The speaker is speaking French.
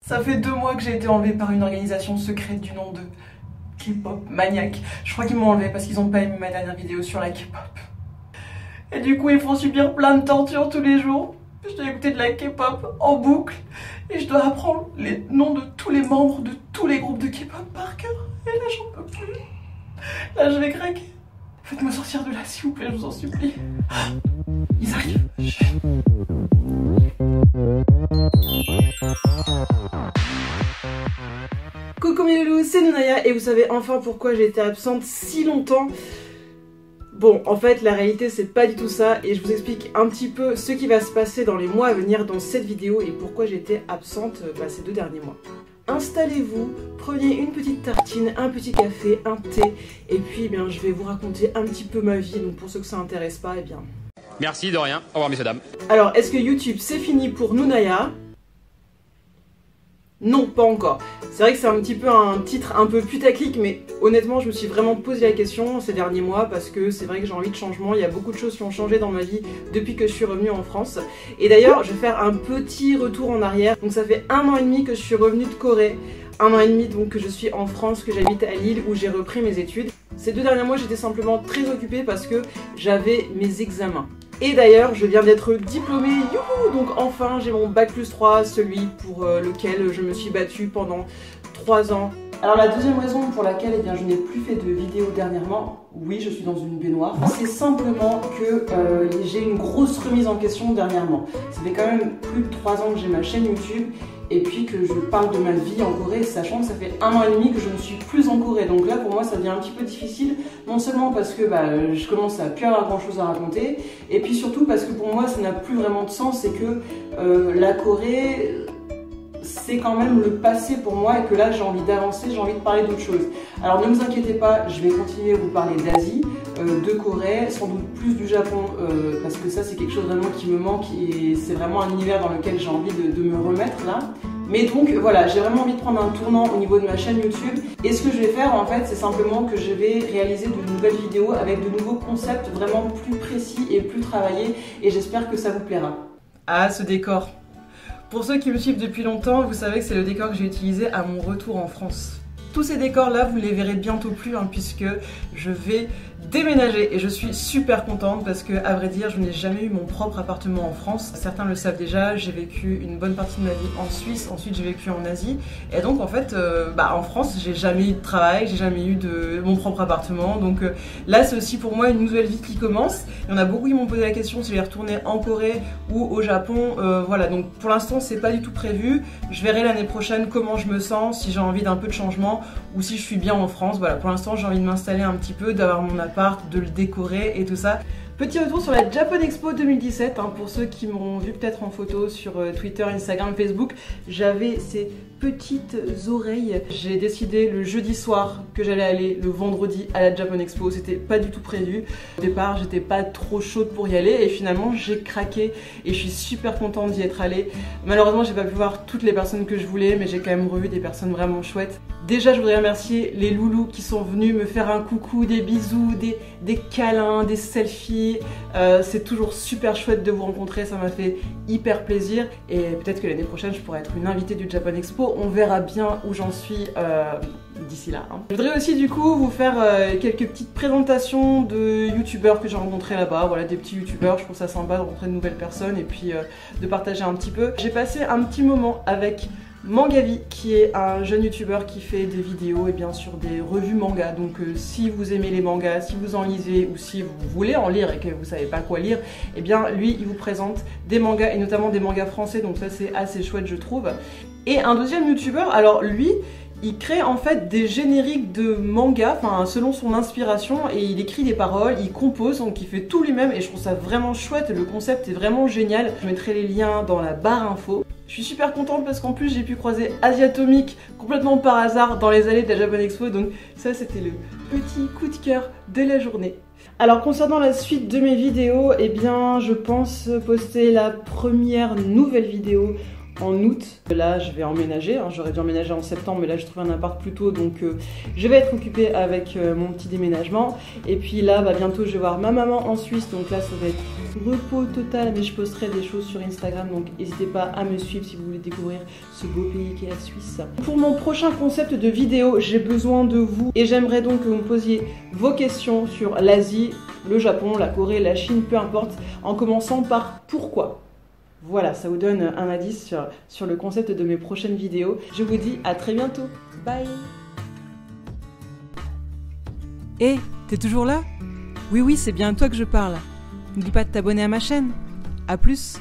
Ça fait 2 mois que j'ai été enlevée par une organisation secrète du nom de K-pop Maniac. Je crois qu'ils m'ont enlevée parce qu'ils n'ont pas aimé ma dernière vidéo sur la K-pop. Et du coup, ils font subir plein de tortures tous les jours. Je dois écouter de la K-pop en boucle. Et je dois apprendre les noms de tous les membres de tous les groupes de K-pop par cœur. Et là, j'en peux plus. Là, je vais craquer. Faites-moi sortir de là, s'il vous plaît, je vous en supplie. Ils arrivent. Coucou mes loulous, c'est Nounaya et vous savez enfin pourquoi j'ai été absente si longtemps. Bon, en fait, la réalité, c'est pas du tout ça et je vous explique un petit peu ce qui va se passer dans les mois à venir dans cette vidéo et pourquoi j'ai été absente ces 2 derniers mois. Installez-vous, prenez une petite tartine, un petit café, un thé et puis eh bien, je vais vous raconter un petit peu ma vie, donc pour ceux que ça intéresse pas, eh bien... Merci, de rien. Au revoir, messieurs, dames. Alors, est-ce que YouTube, c'est fini pour Nounaya ? Non, pas encore. C'est vrai que c'est un petit peu un titre un peu putaclic, mais honnêtement, je me suis vraiment posé la question ces derniers mois parce que c'est vrai que j'ai envie de changement. Il y a beaucoup de choses qui ont changé dans ma vie depuis que je suis revenue en France. Et d'ailleurs, je vais faire un petit retour en arrière. Donc ça fait 1 an et demi que je suis revenue de Corée. 1 an et demi donc que je suis en France, que j'habite à Lille où j'ai repris mes études. Ces 2 derniers mois, j'étais simplement très occupée parce que j'avais mes examens. Et d'ailleurs, je viens d'être diplômée, youhou! Donc enfin, j'ai mon bac+3, celui pour lequel je me suis battue pendant 3 ans. Alors la deuxième raison pour laquelle eh bien, je n'ai plus fait de vidéos dernièrement, oui, je suis dans une baignoire, c'est simplement que j'ai une grosse remise en question dernièrement. Ça fait quand même plus de 3 ans que j'ai ma chaîne YouTube et puis que je parle de ma vie en Corée, sachant que ça fait 1 an et demi que je ne suis plus en Corée. Donc là, pour moi, ça devient un petit peu difficile, non seulement parce que je commence à plus avoir grand chose à raconter, et puis surtout parce que pour moi, ça n'a plus vraiment de sens, c'est que la Corée... c'est quand même le passé pour moi et que là j'ai envie d'avancer, j'ai envie de parler d'autre chose. Alors ne vous inquiétez pas, je vais continuer à vous parler d'Asie, de Corée, sans doute plus du Japon parce que ça c'est quelque chose vraiment qui me manque et c'est vraiment un univers dans lequel j'ai envie de me remettre là. Mais donc voilà, j'ai vraiment envie de prendre un tournant au niveau de ma chaîne YouTube et ce que je vais faire en fait c'est simplement que je vais réaliser de nouvelles vidéos avec de nouveaux concepts vraiment plus précis et plus travaillés et j'espère que ça vous plaira. Ah, ce décor! Pour ceux qui me suivent depuis longtemps, vous savez que c'est le décor que j'ai utilisé à mon retour en France. Tous ces décors-là, vous les verrez bientôt plus puisque je vais déménager et je suis super contente parce que, à vrai dire, je n'ai jamais eu mon propre appartement en France. Certains le savent déjà, j'ai vécu une bonne partie de ma vie en Suisse, ensuite j'ai vécu en Asie et donc en fait, en France, j'ai jamais eu de travail, j'ai jamais eu mon propre appartement. Donc là, c'est aussi pour moi une nouvelle vie qui commence. Il y en a beaucoup qui m'ont posé la question si je vais retourner en Corée ou au Japon. Voilà, donc pour l'instant, c'est pas du tout prévu. Je verrai l'année prochaine comment je me sens, si j'ai envie d'un peu de changement ou si je suis bien en France. Voilà, pour l'instant, j'ai envie de m'installer un petit peu, d'avoir mon appart, de le décorer et tout ça. Petit retour sur la Japan Expo 2017, pour ceux qui m'ont vu peut-être en photo sur Twitter, Instagram, Facebook, j'avais ces petites oreilles. J'ai décidé le jeudi soir que j'allais aller le vendredi à la Japan Expo, c'était pas du tout prévu. Au départ, j'étais pas trop chaude pour y aller et finalement j'ai craqué et je suis super contente d'y être allée. Malheureusement, j'ai pas pu voir toutes les personnes que je voulais, mais j'ai quand même revu des personnes vraiment chouettes. Déjà, je voudrais remercier les loulous qui sont venus me faire un coucou, des bisous, des câlins, des selfies. C'est toujours super chouette de vous rencontrer, ça m'a fait hyper plaisir et peut-être que l'année prochaine je pourrai être une invitée du Japan Expo, on verra bien où j'en suis d'ici là. Je voudrais aussi du coup vous faire quelques petites présentations de youtubeurs que j'ai rencontrés là-bas, voilà des petits youtubeurs, je trouve ça sympa de rencontrer de nouvelles personnes et puis de partager un petit peu. J'ai passé un petit moment avec Mangavi, qui est un jeune youtubeur qui fait des vidéos et bien sûr des revues manga. Donc si vous aimez les mangas, si vous en lisez ou si vous voulez en lire et que vous savez pas quoi lire, et bien lui il vous présente des mangas et notamment des mangas français, donc ça c'est assez chouette je trouve. Et un deuxième youtubeur, alors lui il crée en fait des génériques de mangas, selon son inspiration, et il écrit des paroles, il compose, donc il fait tout lui-même et je trouve ça vraiment chouette, le concept est vraiment génial. Je mettrai les liens dans la barre info. Je suis super contente parce qu'en plus j'ai pu croiser Asiatomic complètement par hasard dans les allées de la Japan Expo, donc ça c'était le petit coup de cœur de la journée. Alors concernant la suite de mes vidéos, eh bien je pense poster la première nouvelle vidéo en août. Là, je vais emménager. J'aurais dû emménager en septembre, mais là, j'ai trouvé un appart plus tôt, donc je vais être occupée avec mon petit déménagement. Et puis là, bientôt, je vais voir ma maman en Suisse, donc là, ça va être repos total, mais je posterai des choses sur Instagram, donc n'hésitez pas à me suivre si vous voulez découvrir ce beau pays qu'est la Suisse. Pour mon prochain concept de vidéo, j'ai besoin de vous et j'aimerais donc que vous me posiez vos questions sur l'Asie, le Japon, la Corée, la Chine, peu importe, en commençant par pourquoi. Voilà, ça vous donne un indice sur le concept de mes prochaines vidéos. Je vous dis à très bientôt. Bye. Hé, t'es toujours là? Oui, c'est bien à toi que je parle. N'oublie pas de t'abonner à ma chaîne. A plus.